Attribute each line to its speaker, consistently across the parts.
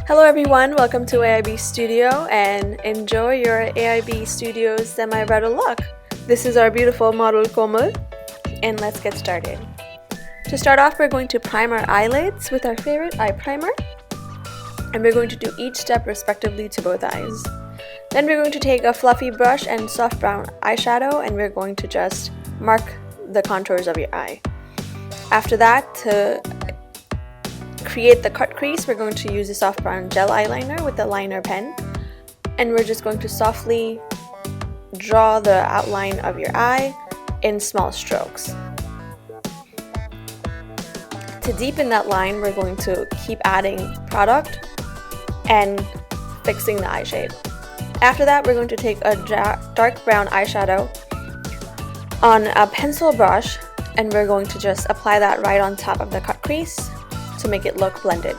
Speaker 1: Hello everyone, welcome to A.I.B Studio and enjoy your A.I.B Studio's semi-bridal look. This is our beautiful model Komal and let's get started. To start off, we're going to prime our eyelids with our favorite eye primer and we're going to do each step respectively to both eyes. Then we're going to take a fluffy brush and soft brown eyeshadow and we're going to just mark the contours of your eye. After that, to create the cut crease, we're going to use a soft brown gel eyeliner with the liner pen and we're just going to softly draw the outline of your eye in small strokes. To deepen that line, we're going to keep adding product and fixing the eye shape. After that, we're going to take a dark brown eyeshadow on a pencil brush and we're going to just apply that right on top of the cut crease to make it look blended.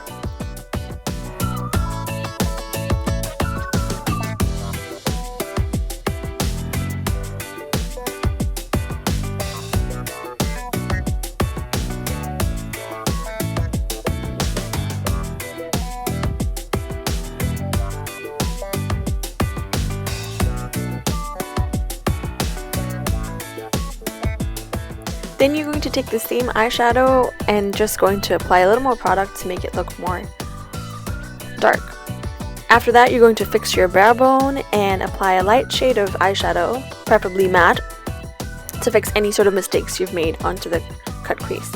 Speaker 1: Then you're going to take the same eyeshadow and just going to apply a little more product to make it look more dark. After that, you're going to fix your brow bone and apply a light shade of eyeshadow, preferably matte, to fix any sort of mistakes you've made onto the cut crease.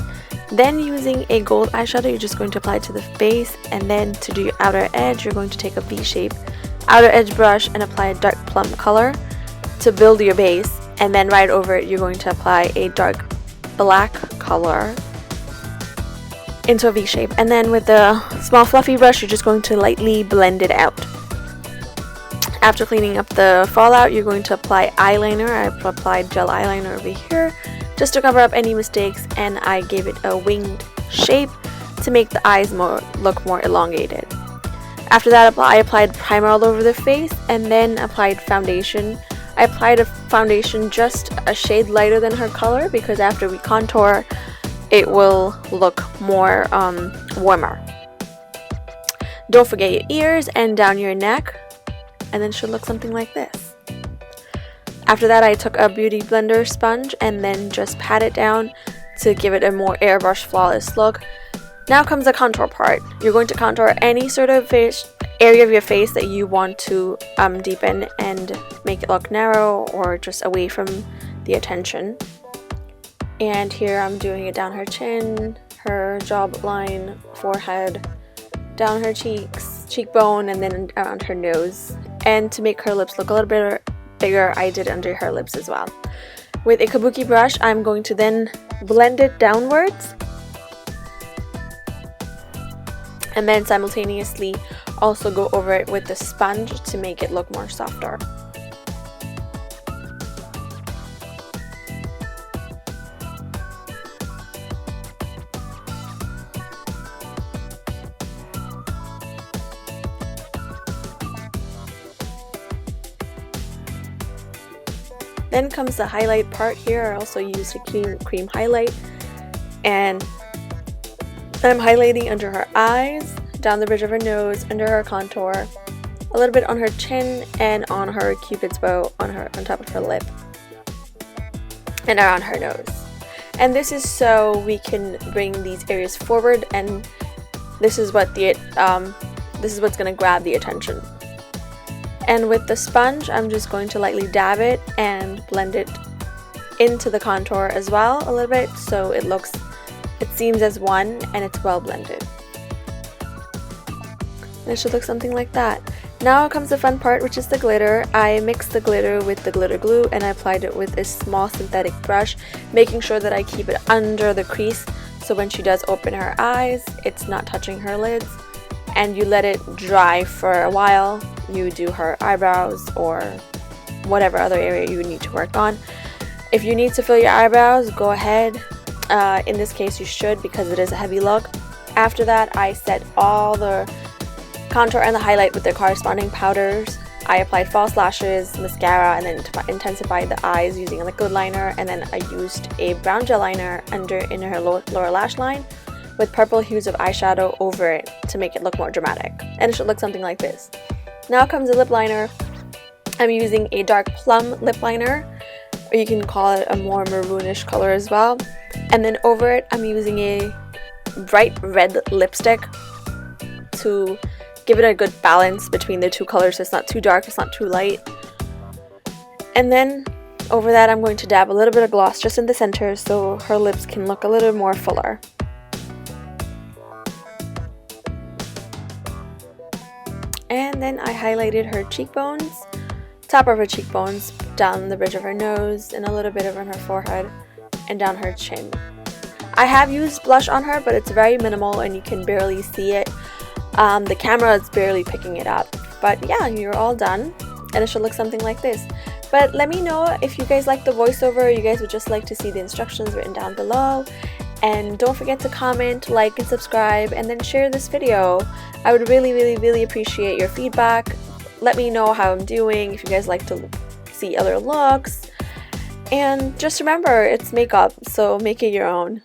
Speaker 1: Then using a gold eyeshadow, you're just going to apply it to the face, and then to do your outer edge, you're going to take a V-shape outer edge brush and apply a dark plum color to build your base, and then right over it, you're going to apply a dark black color into a V shape, and then with the small fluffy brush you're just going to lightly blend it out. After cleaning up the fallout, you're going to apply eyeliner. I applied gel eyeliner over here just to cover up any mistakes, and I gave it a winged shape to make the eyes look more elongated. After that, I applied primer all over the face and then applied foundation. I applied a foundation just a shade lighter than her color because after we contour, it will look more warmer. Don't forget your ears and down your neck, and then it should look something like this. After that, I took a beauty blender sponge and then just pat it down to give it a more airbrush flawless look. Now comes the contour part. You're going to contour any sort of area of your face that you want to deepen and make it look narrow or just away from the attention. And here I'm doing it down her chin, her jawline, forehead, down her cheeks, cheekbone, and then around her nose. And to make her lips look a little bit bigger, I did under her lips as well. With a kabuki brush, I'm going to then blend it downwards and then simultaneously also go over it with the sponge to make it look more softer. Then comes the highlight part. Here I also used a cream highlight and I'm highlighting under her eyes, down the bridge of her nose, under her contour, a little bit on her chin, and on her cupid's bow on top of her lip, and around her nose. And this is so we can bring these areas forward, and this is what's going to grab the attention. And with the sponge, I'm just going to lightly dab it and blend it into the contour as well a little bit, so it seems as one and it's well blended. And it should look something like that. Now comes the fun part, which is the glitter. I mixed the glitter with the glitter glue and I applied it with a small synthetic brush, making sure that I keep it under the crease so when she does open her eyes, it's not touching her lids. And you let it dry for a while. You do her eyebrows or whatever other area you need to work on. If you need to fill your eyebrows, go ahead. In this case you should, because it is a heavy look. After that, I set all the contour and the highlight with their corresponding powders. I applied false lashes, mascara, and then intensified the eyes using a liquid liner, and then I used a brown gel liner in her lower lash line with purple hues of eyeshadow over it to make it look more dramatic. And it should look something like this. Now comes the lip liner. I'm using a dark plum lip liner, or you can call it a more maroonish color as well. And then over it, I'm using a bright red lipstick to give it a good balance between the two colors. So it's not too dark, it's not too light. And then over that, I'm going to dab a little bit of gloss just in the center so her lips can look a little more fuller. And then I highlighted her cheekbones, top of her cheekbones, down the bridge of her nose, and a little bit over her forehead, and down her chin. I have used blush on her, but it's very minimal and you can barely see it. The camera is barely picking it up. But yeah, you're all done, and it should look something like this. But let me know if you guys like the voiceover, or you guys would just like to see the instructions written down below. And don't forget to comment, like, and subscribe, and then share this video. I would really appreciate your feedback. Let me know how I'm doing, if you guys like to see other looks. And just remember, it's makeup, so make it your own.